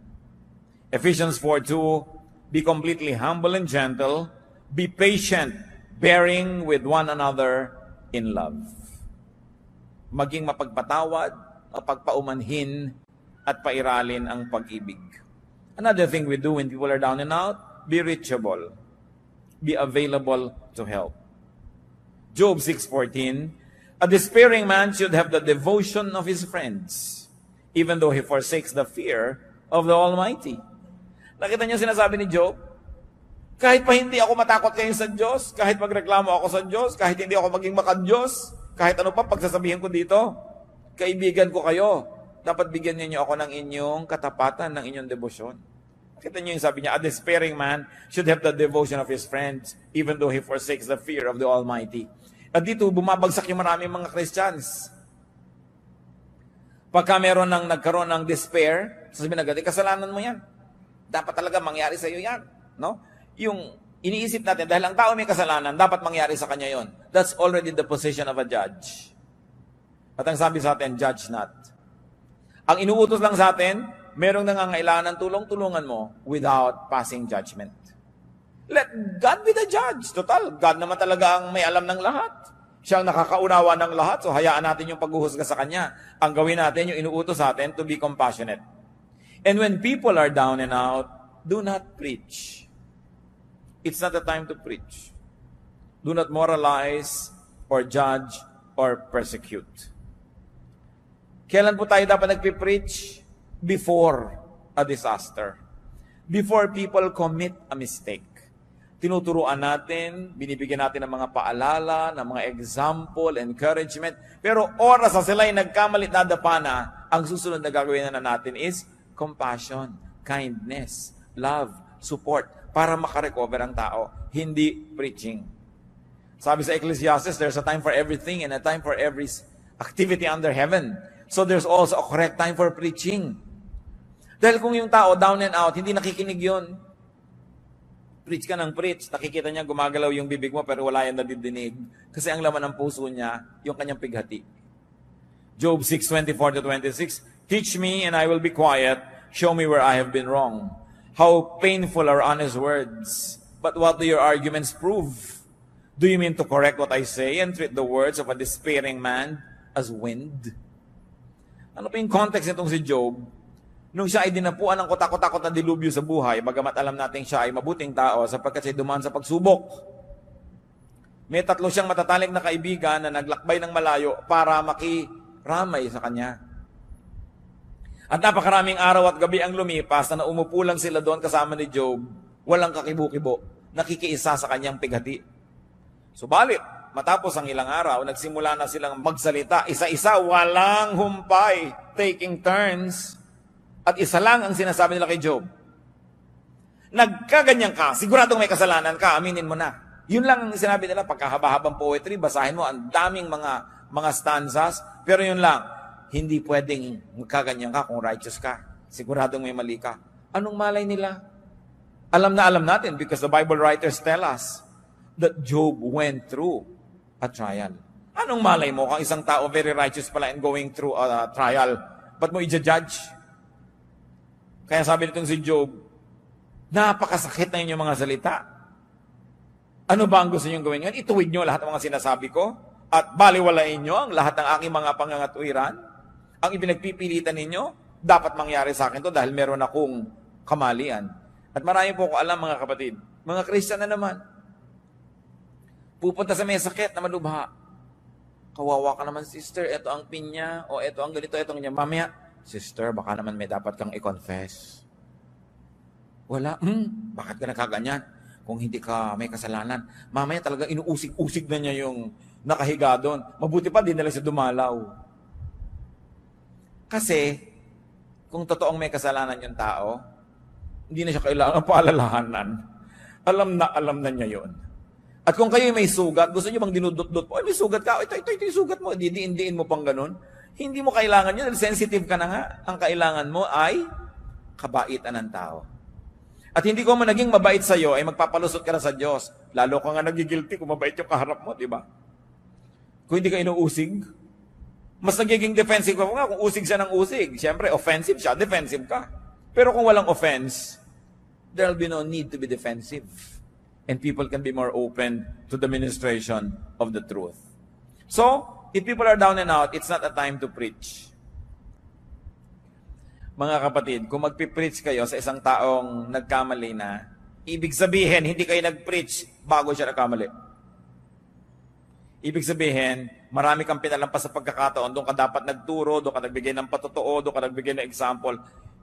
Ephesians 4:2, Be completely humble and gentle. Be patient, bearing with one another in love. Maging mapagpatawad, mapagpaumanhin, at pairalin ang pag-ibig. Another thing we do when people are down and out, be reachable. Be available to help. Job 6:14, a despairing man should have the devotion of his friends, even though he forsakes the fear of the Almighty. Nakita niyo sinasabi ni Job? Kahit pa hindi ako matakot kayo sa Diyos, kahit magreklamo ako sa Diyos, kahit hindi ako maging makad-Diyos, kahit ano pa pagsasabihin ko dito, kaibigan ko kayo, dapat bigyan niyo ako ng inyong katapatan, ng inyong debosyon. Nakita niyo yung sabi niya, a despairing man should have the devotion of his friends, even though he forsakes the fear of the Almighty. At dito, bumabagsak yung maraming mga Christians. Pagka nagkaroon ng despair, sasabihin agad, kasalanan mo yan. Dapat talaga mangyari sa iyo yan. No? Yung iniisip natin, dahil ang tao may kasalanan, dapat mangyari sa kanya yon. That's already the position of a judge. At ang sabi sa atin, judge not. Ang inuutos lang sa atin, merong nangangailangan ng tulong-tulungan mo without passing judgment. Let God be the judge. Total, God naman talaga ang may alam ng lahat. Siya ang nakakaunawa ng lahat, so hayaan natin yung paghuhusga sa Kanya. Ang gawin natin, yung inuutos sa atin, to be compassionate. And when people are down and out, do not preach. It's not the time to preach. Do not moralize or judge or persecute. Kailan po tayo dapat nagpipreach? Before a disaster. Before people commit a mistake. Tinuturuan natin, binibigyan natin ng mga paalala, ng mga example, encouragement. Pero oras na sila ay nagkamalit na dapana, ang susunod na gagawin na natin is compassion, kindness, love, support, para makarecover ang tao. Hindi preaching. Sabi sa Ecclesiastes, there's a time for everything and a time for every activity under heaven. So there's also a correct time for preaching. Dahil kung yung tao down and out, hindi nakikinig yun. Preach ka ng preach, nakikita niya gumagalaw yung bibig mo pero wala yan nadidinig. Kasi ang laman ng puso niya, yung kanyang pighati. Job 6:24-26, teach me and I will be quiet. Show me where I have been wrong. How painful are honest words. But what do your arguments prove? Do you mean to correct what I say and treat the words of a despairing man as wind? Ano pa yung context nitong si Job? Nung siya ay dinapuan ng kotakot-takot na dilubyo sa buhay, bagamat alam natin siya ay mabuting tao sapagkat siya dumaan sa pagsubok. May 3 siyang matatalik na kaibigan na naglakbay ng malayo para makiramay sa kanya. At napakaraming araw at gabi ang lumipas na umupo lang sila doon kasama ni Job, walang kakibo-kibo, nakikiisa sa kanyang pighati. Subalit, matapos ang ilang araw, nagsimula na silang magsalita, isa-isa, walang humpay, taking turns. At isa lang ang sinasabi nila kay Job. Nagkaganyan ka, siguradong may kasalanan ka, aminin mo na. Yun lang ang sinabi nila, pagkahaba-habang poetry, basahin mo, ang daming mga stanzas, pero yun lang, hindi pwedeng magkaganyan ka kung righteous ka. Siguradong may mali ka. Anong malay nila? Alam na alam natin because the Bible writers tell us that Job went through a trial. Anong malay mo kung isang tao very righteous pala and going through a trial? Ba't mo i-judge? Kaya sabi nitong si Job, napakasakit na inyong mga salita. Ano ba ang gusto niyong gawin ngayon? Ituwid niyo lahat ng mga sinasabi ko at baliwalain niyo ang lahat ng aking mga pangangatuwiran. Ang ipinagpipilitan ninyo, dapat mangyari sa akin to dahil meron akong kamalian. At marami po ko alam mga kapatid, mga Christian na naman, pupunta sa may sakit na malubha. Kawawa ka naman, sister, ito ang pinya, o ito ang ganito, ito ang ganyan. Mamaya, sister, baka naman may dapat kang i-confess. Wala, bakit ka nakaganyan? Kung hindi ka may kasalanan. Mamaya talaga inuusig-usig na niya yung nakahiga doon. Mabuti pa, di na lang siya dumalaw. Kasi, kung totoong may kasalanan yung tao, hindi na siya kailangan paalalahanan. Alam na niya yon. At kung kayo may sugat, gusto niyo bang dinudot-dot po? Ay, may sugat ka. Ito yung sugat mo. Didiin mo pang ganun. Hindi mo kailangan yun. Sensitive ka na nga. Ang kailangan mo ay kabaitan ng tao. At hindi ko man naging mabait sa iyo, ay magpapalusot ka na sa Diyos. Lalo ka nga nagigilty kung mabait yung kaharap mo, di ba? Kung hindi ka inuusig, mas nagiging defensive ka nga kung usig siya ng usig. Siyempre, offensive siya, defensive ka. Pero kung walang offense, there'll be no need to be defensive. And people can be more open to the ministration of the truth. So, if people are down and out, it's not a time to preach. Mga kapatid, kung magpipreach kayo sa isang taong nagkamali na, ibig sabihin, hindi kayo nag-preach bago siya nagkamali. Ibig sabihin, marami kang pinalampas sa pagkakataon, doon ka dapat nagturo, doon ka nagbigay ng patotoo, doon ka nagbigay ng example.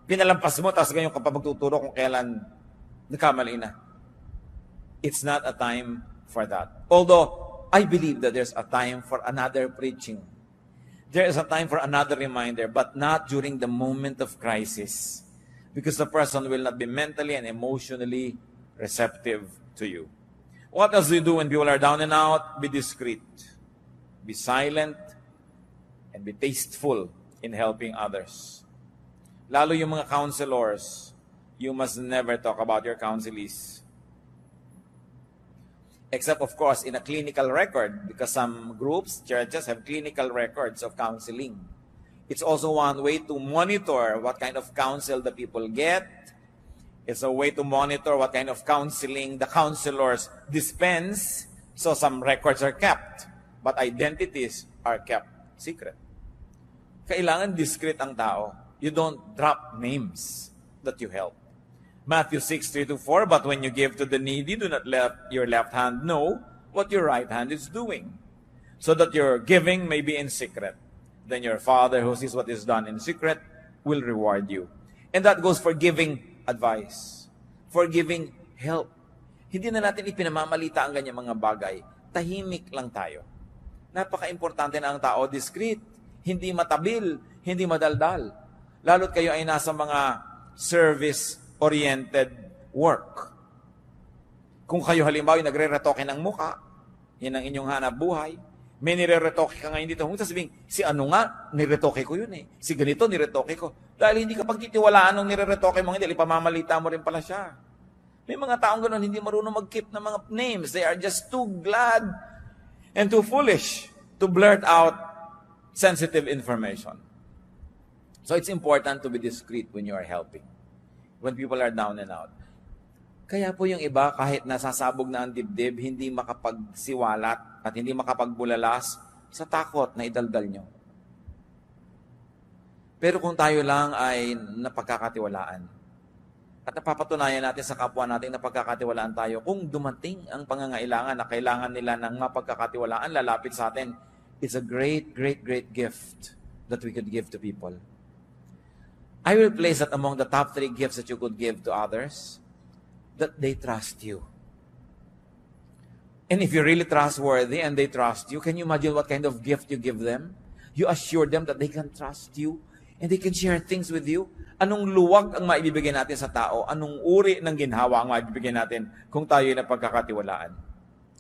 Pinalampas mo, tapos ganyan ka pa magtuturo kung kailan nagkamali na. It's not a time for that. Although, I believe that there's a time for another preaching. There is a time for another reminder, but not during the moment of crisis. Because the person will not be mentally and emotionally receptive to you. What else do you do when people are down and out? Be discreet. Be silent. And be tasteful in helping others. Lalo yung mga counselors, you must never talk about your counselees. Except, of course, in a clinical record, because some groups, churches, have clinical records of counseling. It's also one way to monitor what kind of counsel the people get. It's a way to monitor what kind of counseling the counselors dispense. So some records are kept, but identities are kept secret. Kailangan discreet ang tao. You don't drop names that you help. Matthew 6:3-4, but when you give to the needy, do not let your left hand know what your right hand is doing, so that your giving may be in secret. Then your Father who sees what is done in secret will reward you. And that goes for giving advice, for giving help. Hindi na natin ipinamamalita ang ganyang mga bagay. Tahimik lang tayo. Napaka-importante na ang tao, discreet, hindi matabil, hindi madaldal. Lalo't kayo ay nasa mga service-oriented work. Kung kayo halimbawa ay nagre-retoke ng muka, yan ang inyong hanap buhay, may nire-retoke ka ngayon dito, kung sasabihin, si ano nga, nire-retoke ko yun eh. Si ganito, nire-retoke ko. Dahil hindi ka pagtitiwalaan ng nire-retoke mo, hindi, ipamamalita mo rin pala siya. May mga taong ganoon, hindi marunong mag-keep ng mga names. They are just too glad and too foolish to blurt out sensitive information. So it's important to be discreet when you are helping, when people are down and out. Kaya po yung iba, kahit nasasabog na ang dibdib, hindi makapagsiwalat at hindi makapagbulalas sa takot na idaldal nyo. Pero kung tayo lang ay napagkakatiwalaan at napapatunayan natin sa kapwa natin na pagkakatiwalaan tayo, kung dumating ang pangangailangan na kailangan nila ng mapagkakatiwalaan, lalapit sa atin, it's a great, great, great gift that we could give to people. I will place that among the top 3 gifts that you could give to others, that they trust you. And if you're really trustworthy and they trust you, can you imagine what kind of gift you give them? You assure them that they can trust you and they can share things with you. Anong luwag ang maibibigay natin sa tao? Anong uri ng ginhawa ang maibibigay natin kung tayo ay napagkakatiwalaan?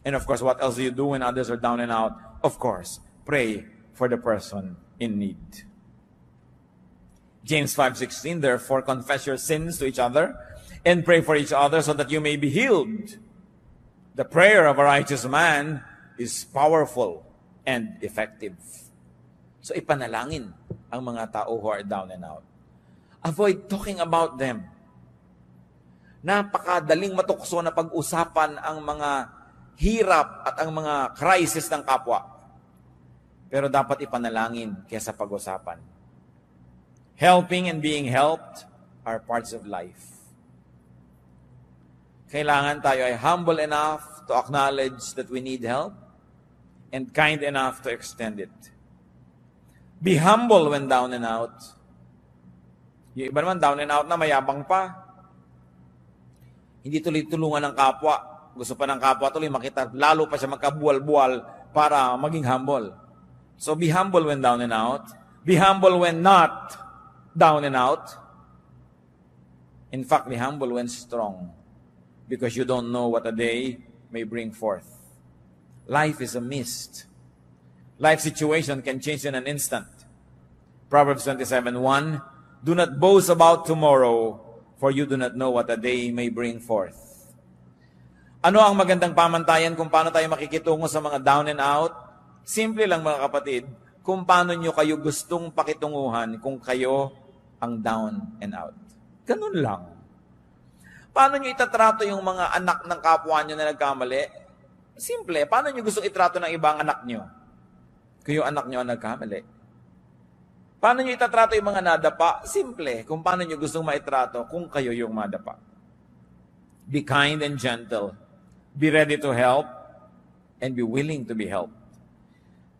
And of course, what else do you do when others are down and out? Of course, pray for the person in need. James 5:16, therefore confess your sins to each other and pray for each other so that you may be healed. The prayer of a righteous man is powerful and effective. So ipanalangin ang mga tao who are down and out. Avoid talking about them. Napakadaling matukso na pag-usapan ang mga hirap at ang mga crisis ng kapwa. Pero dapat ipanalangin kaysa pag-usapan. Helping and being helped are parts of life. Kailangan tayo ay humble enough to acknowledge that we need help and kind enough to extend it. Be humble when down and out. Yung iba naman down and out na mayabang pa. Hindi tuloy-tulungan ng kapwa. Gusto pa ng kapwa tuloy makita, lalo pa siya magkabuwal-buwal para maging humble. So be humble when down and out. Be humble when not down and out. In fact, be humble when strong. Because you don't know what a day may bring forth. Life is a mist. Life situation can change in an instant. Proverbs 27:1, do not boast about tomorrow, for you do not know what a day may bring forth. Ano ang magandang pamantayan kung paano tayo makikitungo sa mga down and out? Simple lang mga kapatid, kung paano nyo kayo gustong pakitunguhan kung kayo ang down and out. Ganun lang. Paano nyo itatrato yung mga anak ng kapwa nyo na nagkamali? Simple. Paano nyo gustong itrato ng ibang anak nyo? Kung yung anak nyo ang nagkamali. Paano nyo itatrato yung mga nadapa? Simple. Kung paano nyo gustong maitrato kung kayo yung madapa. Be kind and gentle. Be ready to help and be willing to be helped.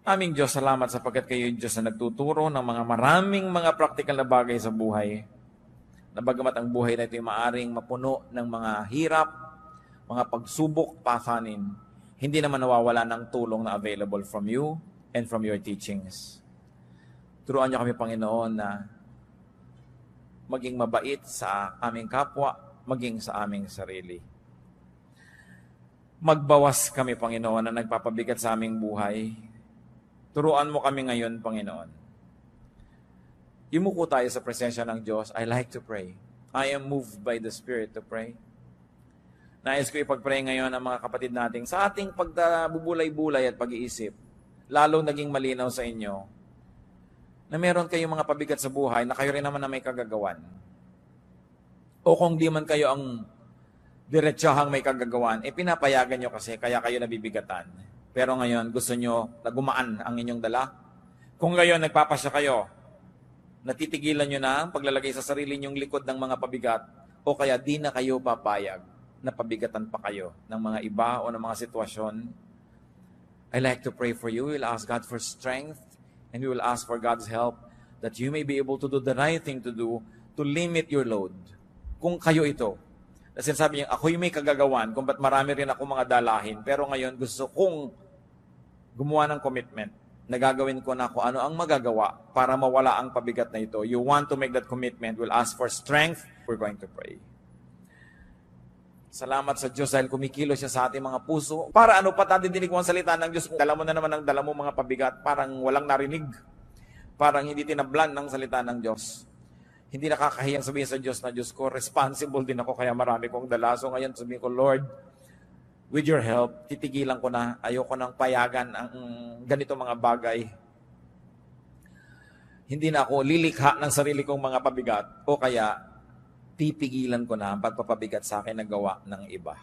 Aming Diyos, salamat sapagkat kayo yung Diyos na nagtuturo ng maraming mga practical na bagay sa buhay. Na bagamat ang buhay na ito ay maaring mapuno ng mga hirap, mga pagsubok, pasanin, hindi naman nawawala ng tulong na available from you and from your teachings. Turuan niyo kami, Panginoon, na maging mabait sa aming kapwa, maging sa aming sarili. Magbawas kami, Panginoon, na nagpapabigat sa aming buhay. Turuan mo kami ngayon, Panginoon. Imuko tayo sa presensya ng Diyos. I like to pray. I am moved by the Spirit to pray. Nais ko ipag-pray ngayon ang mga kapatid nating sa ating pagbubulay-bulay at pag-iisip, lalong naging malinaw sa inyo, na meron kayong mga pabigat sa buhay na kayo rin naman na may kagagawan. O kung di man kayo ang diretsahang may kagagawan, pinapayagan nyo kasi kaya kayo nabibigatan. Pero ngayon, gusto nyo na gumaan ang inyong dala? Kung ngayon nagpapasya kayo, natitigilan nyo na ang paglalagay sa sarili nyong likod ng mga pabigat, o kaya di na kayo papayag na pabigatan pa kayo ng mga iba o ng mga sitwasyon, I like to pray for you. We'll ask God for strength, and we will ask for God's help that you may be able to do the right thing to do to limit your load. Kung kayo ito, kasi sabi niya, ako'y may kagagawan kung ba't marami rin ako mga dalahin, pero ngayon gusto kong gumawa ng commitment na gagawin ko na kung ano ang magagawa para mawala ang pabigat na ito. You want to make that commitment, we'll ask for strength. We're going to pray. Salamat sa Diyos dahil kumikilo siya sa ating mga puso. Para ano pa dinig mo ang salita ng Diyos? Dala mo na naman ang dala mo mga pabigat. Parang walang narinig. Parang hindi tinablan ng salita ng Diyos. Hindi nakakahiyang sabihin sa Diyos na, Diyos ko, responsible din ako kaya marami kong dala. So ngayon sabihin ko, Lord, with your help, titigilan ko na. Ayoko nang payagan ang ganito mga bagay. Hindi na ako lilikha ng sarili kong mga pabigat o kaya pipigilan ko na ang pagpapabigat sa akin na gawa ng iba.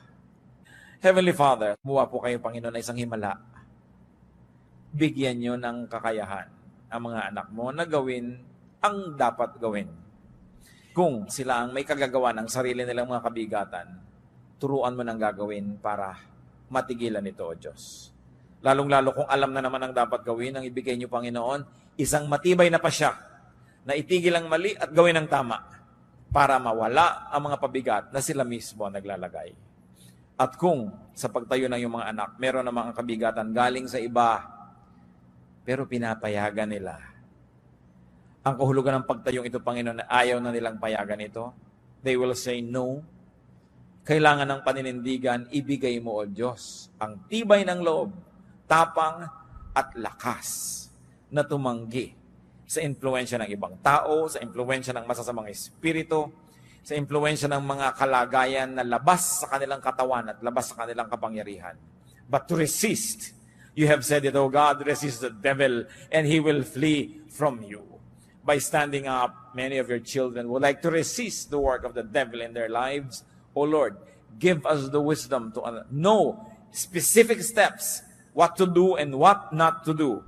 Heavenly Father, kumuha po kayo, Panginoon, na isang himala. Bigyan nyo ng kakayahan ang mga anak mo na gawin ang dapat gawin. Kung sila ang may kagagawa ng sarili nilang mga kabigatan, turuan mo ng gagawin para matigilan ito, O Diyos. Lalong-lalo kung alam na naman ang dapat gawin, ang ibigay niyo, Panginoon, isang matibay na pasya na itigil ang mali at gawin ang tama para mawala ang mga pabigat na sila mismo naglalagay. At kung sa pagtayo ng iyong mga anak, meron namang ang kabigatan galing sa iba, pero pinapayagan nila. Ang kahulugan ng pagtayong ito, Panginoon, na ayaw na nilang payagan ito, they will say no. Kailangan ng paninindigan, ibigay mo, O Diyos, ang tibay ng loob, tapang at lakas na tumanggi sa impluensya ng ibang tao, sa impluensya ng masasamang espiritu, sa impluensya ng mga kalagayan na labas sa kanilang katawan at labas sa kanilang kapangyarihan. But to resist, you have said it, O God, resist the devil and he will flee from you. By standing up, many of your children would like to resist the work of the devil in their lives. O Lord, give us the wisdom to know specific steps, what to do and what not to do,